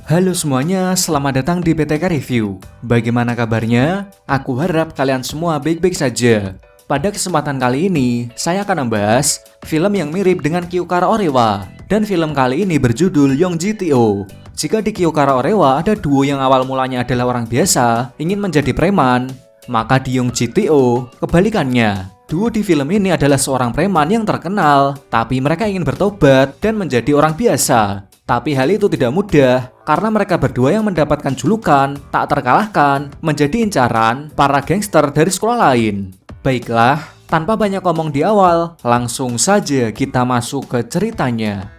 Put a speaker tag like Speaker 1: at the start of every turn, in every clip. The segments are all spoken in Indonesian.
Speaker 1: Halo semuanya, selamat datang di PTK Review. Bagaimana kabarnya? Aku harap kalian semua baik-baik saja. Pada kesempatan kali ini, saya akan membahas film yang mirip dengan Kyokara Orewa. Dan film kali ini berjudul Young GTO. Jika di Kyokara Orewa ada duo yang awal mulanya adalah orang biasa, ingin menjadi preman, maka di Young GTO, kebalikannya. Duo di film ini adalah seorang preman yang terkenal, tapi mereka ingin bertobat dan menjadi orang biasa. Tapi hal itu tidak mudah, karena mereka berdua yang mendapatkan julukan tak terkalahkan menjadi incaran para gangster dari sekolah lain. Baiklah, tanpa banyak ngomong di awal, langsung saja kita masuk ke ceritanya.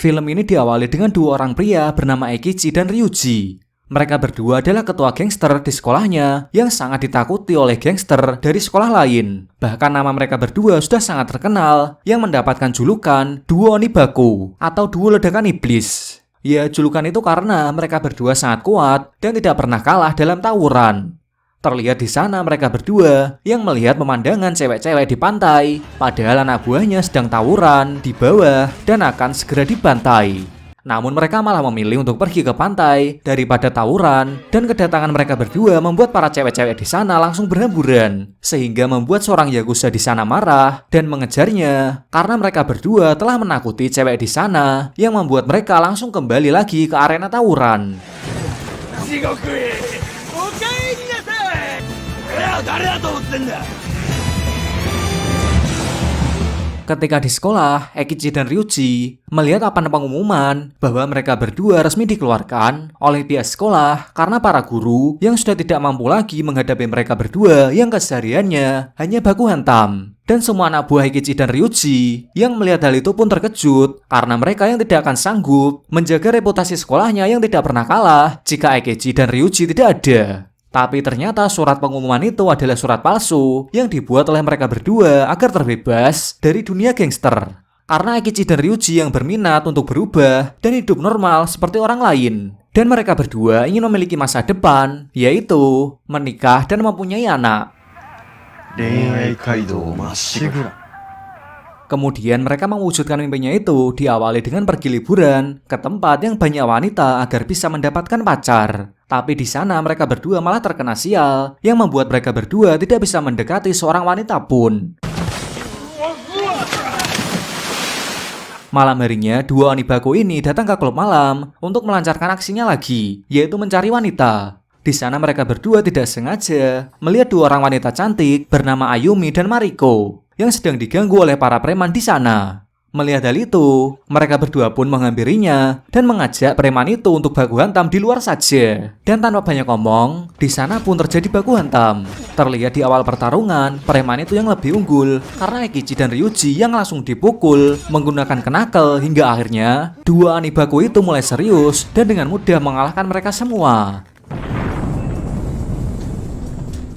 Speaker 1: Film ini diawali dengan dua orang pria bernama Eikichi dan Ryuji. Mereka berdua adalah ketua gangster di sekolahnya yang sangat ditakuti oleh gangster dari sekolah lain. Bahkan nama mereka berdua sudah sangat terkenal yang mendapatkan julukan Duo Onibaku atau Duo Ledakan Iblis. Ya, julukan itu karena mereka berdua sangat kuat dan tidak pernah kalah dalam tawuran. Terlihat di sana mereka berdua yang melihat pemandangan cewek-cewek di pantai, padahal anak buahnya sedang tawuran di bawah dan akan segera dibantai. Namun mereka malah memilih untuk pergi ke pantai daripada tawuran, dan kedatangan mereka berdua membuat para cewek-cewek di sana langsung berhamburan, sehingga membuat seorang yakuza di sana marah dan mengejarnya karena mereka berdua telah menakuti cewek di sana yang membuat mereka langsung kembali lagi ke arena tawuran. Ketika di sekolah, Eikichi dan Ryuji melihat papan pengumuman bahwa mereka berdua resmi dikeluarkan oleh pihak sekolah karena para guru yang sudah tidak mampu lagi menghadapi mereka berdua yang kesehariannya hanya baku hantam. Dan semua anak buah Eikichi dan Ryuji yang melihat hal itu pun terkejut karena mereka yang tidak akan sanggup menjaga reputasi sekolahnya yang tidak pernah kalah jika Eikichi dan Ryuji tidak ada. Tapi ternyata surat pengumuman itu adalah surat palsu yang dibuat oleh mereka berdua agar terbebas dari dunia gangster. Karena Eikichi dan Ryuji yang berminat untuk berubah dan hidup normal seperti orang lain. Dan mereka berdua ingin memiliki masa depan, yaitu menikah dan mempunyai anak. Kemudian mereka mewujudkan mimpinya itu diawali dengan pergi liburan ke tempat yang banyak wanita agar bisa mendapatkan pacar. Tapi di sana mereka berdua malah terkena sial yang membuat mereka berdua tidak bisa mendekati seorang wanita pun. Malam harinya, dua Onibaku ini datang ke klub malam untuk melancarkan aksinya lagi, yaitu mencari wanita. Di sana mereka berdua tidak sengaja melihat dua orang wanita cantik bernama Ayumi dan Mariko yang sedang diganggu oleh para preman di sana. Melihat hal itu, mereka berdua pun menghampirinya dan mengajak preman itu untuk baku hantam di luar saja. Dan tanpa banyak ngomong, di sana pun terjadi baku hantam. Terlihat di awal pertarungan, preman itu yang lebih unggul karena Eikichi dan Ryuji yang langsung dipukul menggunakan knuckle hingga akhirnya dua Onibaku itu mulai serius dan dengan mudah mengalahkan mereka semua.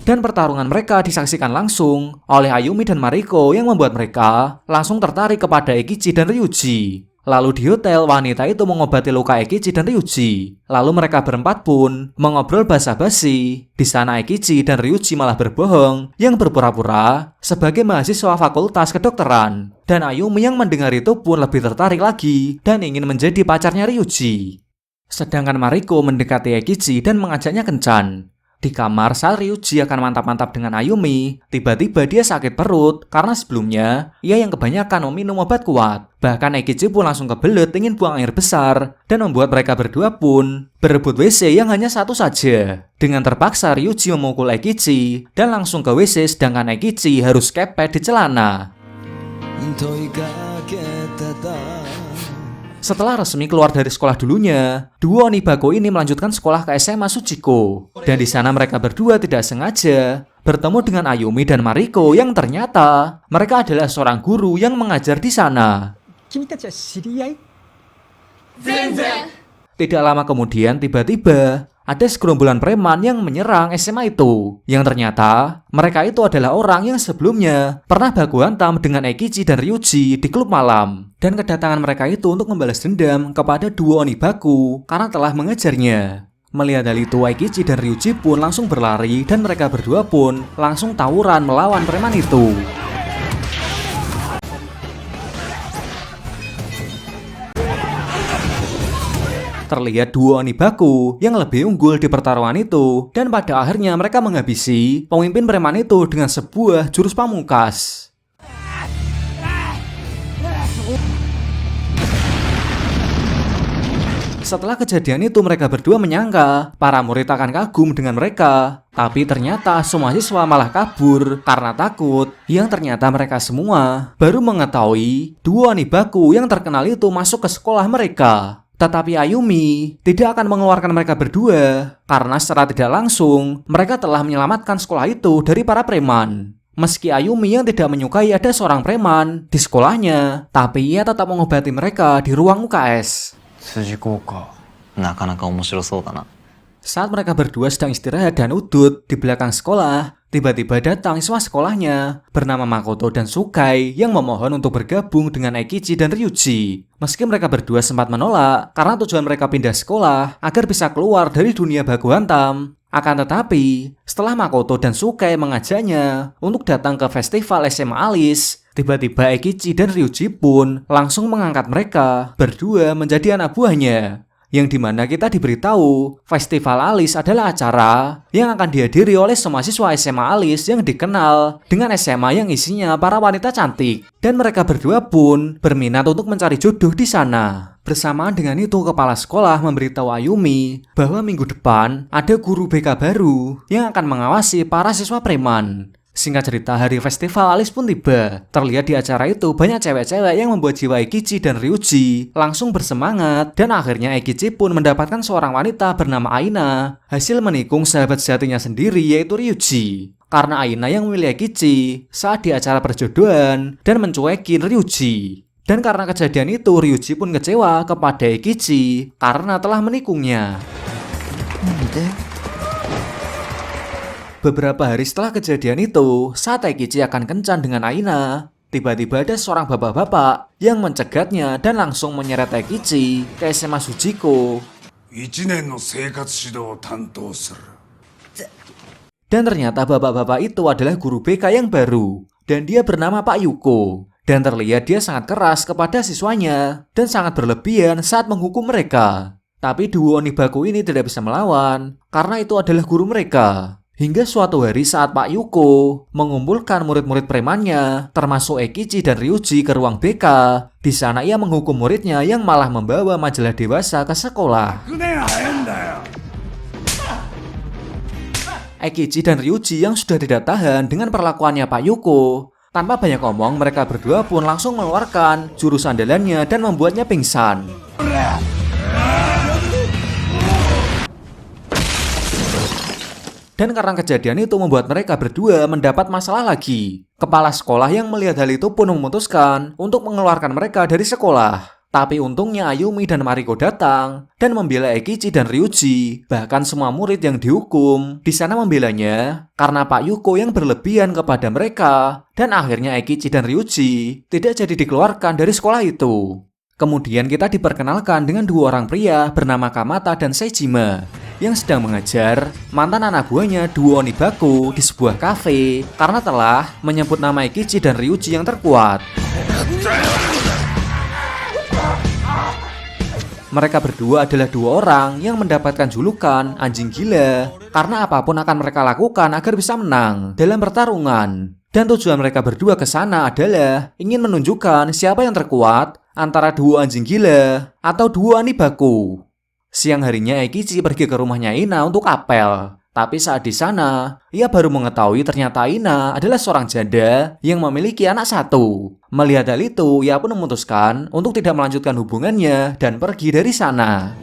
Speaker 1: Dan pertarungan mereka disaksikan langsung oleh Ayumi dan Mariko yang membuat mereka langsung tertarik kepada Eikichi dan Ryuji. Lalu di hotel, wanita itu mengobati luka Eikichi dan Ryuji. Lalu mereka berempat pun mengobrol basa-basi. Di sana Eikichi dan Ryuji malah berbohong yang berpura-pura sebagai mahasiswa fakultas kedokteran. Dan Ayumi yang mendengar itu pun lebih tertarik lagi dan ingin menjadi pacarnya Ryuji. Sedangkan Mariko mendekati Eikichi dan mengajaknya kencan. Di kamar saat Ryuji akan mantap-mantap dengan Ayumi, tiba-tiba dia sakit perut karena sebelumnya ia yang kebanyakan meminum obat kuat. Bahkan Eikichi pun langsung kebelet ingin buang air besar dan membuat mereka berdua pun berebut WC yang hanya satu saja. Dengan terpaksa Ryuji memukul Eikichi dan langsung ke WC sedangkan Eikichi harus kepet di celana. Setelah resmi keluar dari sekolah dulunya, dua Onibaku ini melanjutkan sekolah ke SMA Tsuchiko. Dan di sana mereka berdua tidak sengaja bertemu dengan Ayumi dan Mariko yang ternyata mereka adalah seorang guru yang mengajar di sana. Tidak lama kemudian tiba-tiba ada segerombolan preman yang menyerang SMA itu. Yang ternyata mereka itu adalah orang yang sebelumnya pernah baku hantam dengan Eikichi dan Ryuji di klub malam. Dan kedatangan mereka itu untuk membalas dendam kepada duo Onibaku karena telah mengejarnya. Melihat hal itu, Eikichi dan Ryuji pun langsung berlari dan mereka berdua pun langsung tawuran melawan preman itu. Terlihat duo Onibaku yang lebih unggul di pertarungan itu, dan pada akhirnya mereka menghabisi pemimpin preman itu dengan sebuah jurus pamungkas. Setelah kejadian itu, mereka berdua menyangka para murid akan kagum dengan mereka. Tapi ternyata semua siswa malah kabur karena takut. Yang ternyata mereka semua baru mengetahui duo Onibaku yang terkenal itu masuk ke sekolah mereka. Tetapi Ayumi tidak akan mengeluarkan mereka berdua karena secara tidak langsung mereka telah menyelamatkan sekolah itu dari para preman. Meski Ayumi yang tidak menyukai ada seorang preman di sekolahnya, tapi ia tetap mengobati mereka di ruang UKS. Saat mereka berdua sedang istirahat dan udut di belakang sekolah, tiba-tiba datang siswa sekolahnya bernama Makoto dan Sukai yang memohon untuk bergabung dengan Eikichi dan Ryuji. Meski mereka berdua sempat menolak karena tujuan mereka pindah sekolah agar bisa keluar dari dunia baku hantam. Akan tetapi, setelah Makoto dan Sukai mengajaknya untuk datang ke festival SMA Alice, tiba-tiba Eikichi dan Ryuji pun langsung mengangkat mereka berdua menjadi anak buahnya. Yang dimana kita diberitahu Festival Alice adalah acara yang akan dihadiri oleh semua siswa SMA Alice yang dikenal dengan SMA yang isinya para wanita cantik. Dan mereka berdua pun berminat untuk mencari jodoh di sana. Bersamaan dengan itu, kepala sekolah memberitahu Ayumi bahwa minggu depan ada guru BK baru yang akan mengawasi para siswa preman. Singkat cerita, hari festival Alice pun tiba. Terlihat di acara itu banyak cewek-cewek yang membuat jiwa Eikichi dan Ryuji langsung bersemangat. Dan akhirnya Eikichi pun mendapatkan seorang wanita bernama Aina hasil menikung sahabat sejatinya sendiri yaitu Ryuji. Karena Aina yang memilih Eikichi saat di acara perjodohan dan mencuekin Ryuji. Dan karena kejadian itu, Ryuji pun kecewa kepada Eikichi karena telah menikungnya. Beberapa hari setelah kejadian itu, saat Eikichi akan kencan dengan Aina, tiba-tiba ada seorang bapak-bapak yang mencegatnya dan langsung menyeret Eikichi ke SMA Sujiko. Dan ternyata bapak-bapak itu adalah guru BK yang baru, dan dia bernama Pak Yuko. Dan terlihat dia sangat keras kepada siswanya dan sangat berlebihan saat menghukum mereka. Tapi duo Onibaku ini tidak bisa melawan karena itu adalah guru mereka. Hingga suatu hari saat Pak Yuko mengumpulkan murid-murid premannya, termasuk Eikichi dan Ryuji ke ruang BK, di sana ia menghukum muridnya yang malah membawa majalah dewasa ke sekolah. Eikichi dan Ryuji yang sudah tidak tahan dengan perlakuannya Pak Yuko, tanpa banyak ngomong mereka berdua pun langsung mengeluarkan jurus andalannya dan membuatnya pingsan. Dan karena kejadian itu membuat mereka berdua mendapat masalah lagi. Kepala sekolah yang melihat hal itu pun memutuskan untuk mengeluarkan mereka dari sekolah. Tapi untungnya Ayumi dan Mariko datang dan membela Eikichi dan Ryuji. Bahkan semua murid yang dihukum di sana membelanya karena Pak Yuko yang berlebihan kepada mereka. Dan akhirnya Eikichi dan Ryuji tidak jadi dikeluarkan dari sekolah itu. Kemudian kita diperkenalkan dengan dua orang pria bernama Kamata dan Seijima yang sedang mengajar mantan anak buahnya duo Onibaku di sebuah kafe karena telah menyebut nama Eikichi dan Ryuji yang terkuat. Mereka berdua adalah dua orang yang mendapatkan julukan anjing gila karena apapun akan mereka lakukan agar bisa menang dalam pertarungan. Dan tujuan mereka berdua ke sana adalah ingin menunjukkan siapa yang terkuat antara duo anjing gila atau duo Onibaku. Siang harinya Eikichi pergi ke rumahnya Aina untuk apel. Tapi saat di sana, ia baru mengetahui ternyata Aina adalah seorang janda yang memiliki anak satu. Melihat hal itu, ia pun memutuskan untuk tidak melanjutkan hubungannya dan pergi dari sana.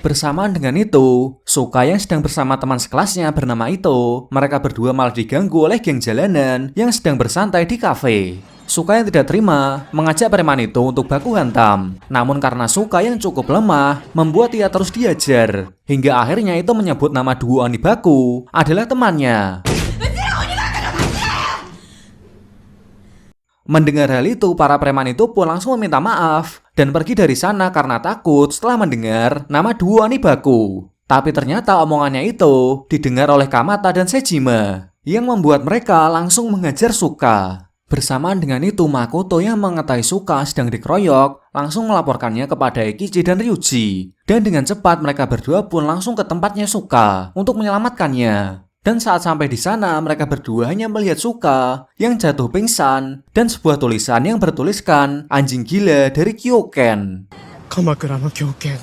Speaker 1: Bersamaan dengan itu, Suka yang sedang bersama teman sekelasnya bernama Ito, mereka berdua malah diganggu oleh geng jalanan yang sedang bersantai di kafe. Suka yang tidak terima mengajak preman itu untuk baku hantam. Namun karena Suka yang cukup lemah, membuat ia terus diajar. Hingga akhirnya itu menyebut nama duo Onibaku adalah temannya. Mendengar hal itu, para preman itu pun langsung meminta maaf dan pergi dari sana karena takut setelah mendengar nama duo Onibaku. Tapi ternyata omongannya itu didengar oleh Kamata dan Sejima, yang membuat mereka langsung menghajar Suka. Bersamaan dengan itu, Makoto yang mengetahui Suka sedang dikeroyok langsung melaporkannya kepada Eikichi dan Ryuji. Dan dengan cepat mereka berdua pun langsung ke tempatnya Suka untuk menyelamatkannya. Dan saat sampai di sana, mereka berdua hanya melihat Suka yang jatuh pingsan dan sebuah tulisan yang bertuliskan anjing gila dari Kyoken.
Speaker 2: Kamakura no Kyoken.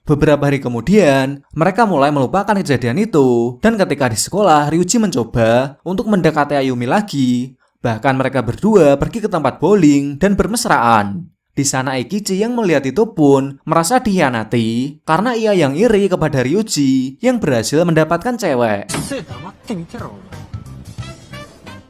Speaker 1: Beberapa hari kemudian, mereka mulai melupakan kejadian itu. Dan ketika di sekolah, Ryuji mencoba untuk mendekati Ayumi lagi. Bahkan mereka berdua pergi ke tempat bowling dan bermesraan. Di sana Eikichi yang melihat itu pun merasa dikhianati karena ia yang iri kepada Ryuji yang berhasil mendapatkan cewek.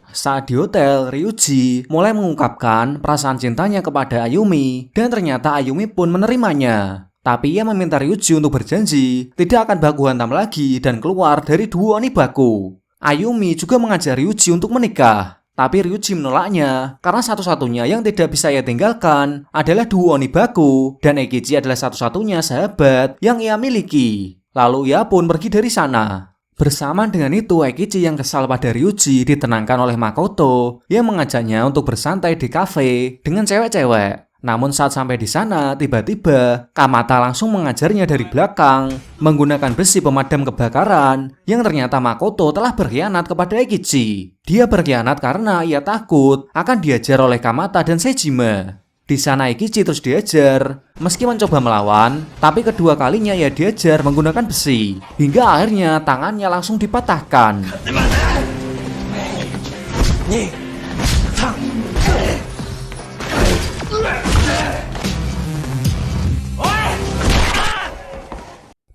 Speaker 1: Saat di hotel, Ryuji mulai mengungkapkan perasaan cintanya kepada Ayumi dan ternyata Ayumi pun menerimanya. Tapi ia meminta Ryuji untuk berjanji tidak akan baku hantam lagi dan keluar dari duo Onibaku. Ayumi juga mengajak Ryuji untuk menikah. Tapi Ryuji menolaknya karena satu-satunya yang tidak bisa ia tinggalkan adalah duo Onibaku dan Eikichi adalah satu-satunya sahabat yang ia miliki. Lalu ia pun pergi dari sana. Bersamaan dengan itu, Eikichi yang kesal pada Ryuji ditenangkan oleh Makoto yang mengajaknya untuk bersantai di kafe dengan cewek-cewek. Namun saat sampai di sana, tiba-tiba Kamata langsung mengajarnya dari belakang menggunakan besi pemadam kebakaran yang ternyata Makoto telah berkhianat kepada Eikichi. Dia berkhianat karena ia takut akan diajar oleh Kamata dan Sejima. Di sana Eikichi terus diajar, meski mencoba melawan, tapi kedua kalinya ia diajar menggunakan besi, hingga akhirnya tangannya langsung dipatahkan.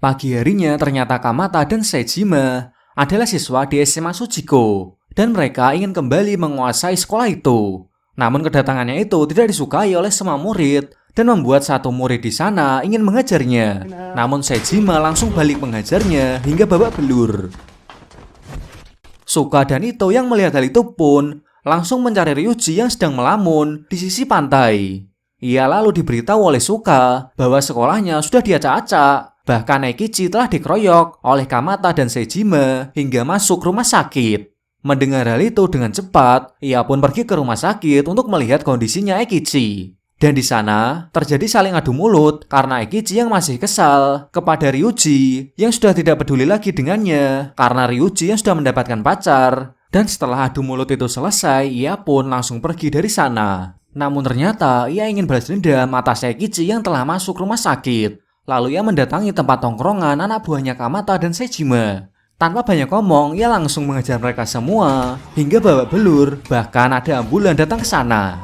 Speaker 1: Pagi harinya ternyata Kamata dan Sejima adalah siswa di SMA Sujiko dan mereka ingin kembali menguasai sekolah itu. Namun kedatangannya itu tidak disukai oleh semua murid dan membuat satu murid di sana ingin mengajarnya. Namun Sejima langsung balik mengajarnya hingga babak belur. Suka dan Ito yang melihat hal itu pun langsung mencari Ryuji yang sedang melamun di sisi pantai. Ia lalu diberitahu oleh Suka bahwa sekolahnya sudah diacak-acak. Bahkan Eikichi telah dikeroyok oleh Kamata dan Sejima hingga masuk rumah sakit. Mendengar hal itu dengan cepat, ia pun pergi ke rumah sakit untuk melihat kondisinya Eikichi. Dan di sana terjadi saling adu mulut karena Eikichi yang masih kesal kepada Ryuji yang sudah tidak peduli lagi dengannya karena Ryuji yang sudah mendapatkan pacar. Dan setelah adu mulut itu selesai, ia pun langsung pergi dari sana. Namun ternyata ia ingin balas dendam atas Eikichi yang telah masuk rumah sakit. Lalu ia mendatangi tempat tongkrongan anak buahnya Kamata dan Sejima. Tanpa banyak ngomong, ia langsung mengejar mereka semua hingga babak belur. Bahkan ada ambulan datang ke sana.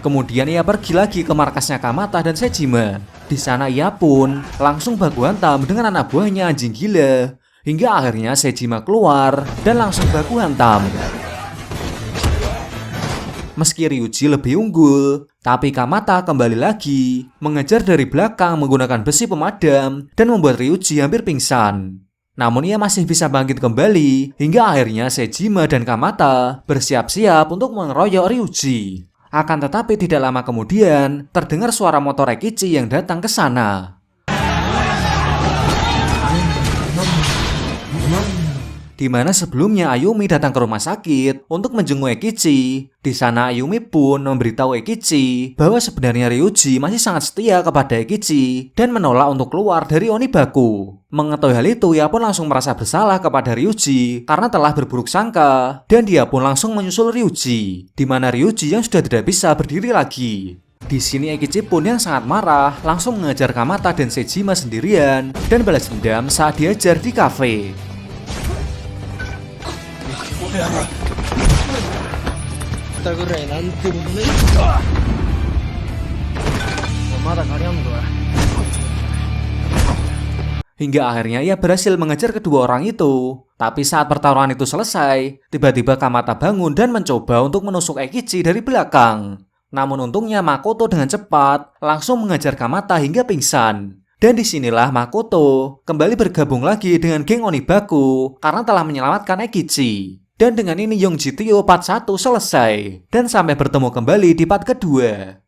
Speaker 1: Kemudian ia pergi lagi ke markasnya Kamata dan Sejima. Di sana ia pun langsung baku hantam dengan anak buahnya anjing gila. Hingga akhirnya Sejima keluar dan langsung baku hantam. Meski Ryuji lebih unggul, tapi Kamata kembali lagi mengejar dari belakang menggunakan besi pemadam dan membuat Ryuji hampir pingsan. Namun ia masih bisa bangkit kembali hingga akhirnya Sejima dan Kamata bersiap-siap untuk mengeroyok Ryuji. Akan tetapi tidak lama kemudian terdengar suara motor Eikichi yang datang ke sana. Di mana sebelumnya Ayumi datang ke rumah sakit untuk menjenguk Eikichi. Di sana Ayumi pun memberitahu Eikichi bahwa sebenarnya Ryuji masih sangat setia kepada Eikichi dan menolak untuk keluar dari Onibaku. Mengetahui hal itu, ia pun langsung merasa bersalah kepada Ryuji karena telah berburuk sangka dan dia pun langsung menyusul Ryuji. Di mana Ryuji yang sudah tidak bisa berdiri lagi. Di sini Eikichi pun yang sangat marah langsung mengejar Kamata dan Sejima sendirian dan balas dendam saat diajar di kafe. Hingga akhirnya ia berhasil mengejar kedua orang itu. Tapi saat pertarungan itu selesai, tiba-tiba Kamata bangun dan mencoba untuk menusuk Eikichi dari belakang. Namun untungnya Makoto dengan cepat langsung mengejar Kamata hingga pingsan. Dan disinilah Makoto kembali bergabung lagi dengan geng Onibaku karena telah menyelamatkan Eikichi. Dan dengan ini Young GTO part 1 selesai. Dan sampai bertemu kembali di part kedua.